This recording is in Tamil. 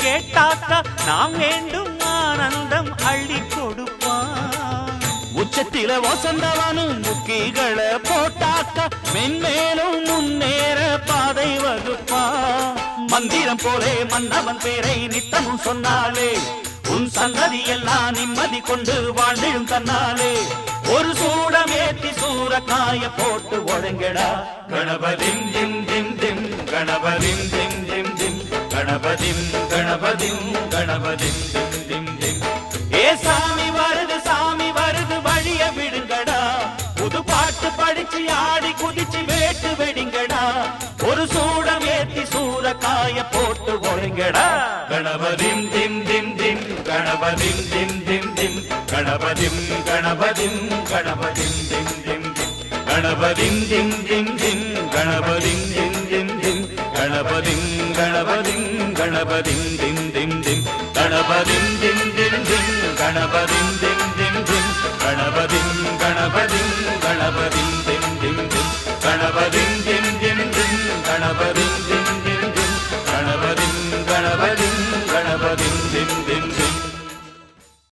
கேட்டாக்கா நாம் வேண்டும் ஆனந்தம் அள்ளி கொடுப்பான். உச்சத்தில வசந்தவனும் முக்கிகளை போட்டாக்கா மென்மேலும் முன்னேற பாதை வகுப்பா. மந்திரம் போலே மன்னவன் பேரை நித்தமும் சொன்னாலே உன் சந்ததி எல்லாம் நிம்மதி கொண்டு வாழ்ந்திடும் தன்னாலே. ஒரு சூடம் ஏத்தி சூரக்காய போட்டு ஒழுங்கடா. கணபதிம் திம் திம் திம் கணபதிம் திம் திம் திம் கணபதிம் கணபதிம் கணபதிம் திம் திம் திம். ஏ சாமி வருது வழிய விடுங்கடா. புது பாட்டு படிச்சு ஆடி குதிச்சு வேட்டு வெடிங்கடா. ஒரு சூடம் ஏத்தி சூரக்காய போட்டு ஒழுங்கடா. கணபதிம் திம் திம் திம் கணபதிம் திம் திம் திம் கணபதிம் கணபதிம் கணபதிம் திம் திம் திம் கணபதிம் திம் திம் திம் கணபதிம் திம் திம் திம் கணபதிம் கணபதிம் கணபதிம் திம் திம் திம் கணபதிம் திம் திம் திம் கணபதிம் திம் திம் திம் கணபதிம் கணபதிம் கணபதிம் திம் திம் திம் கணபதிம்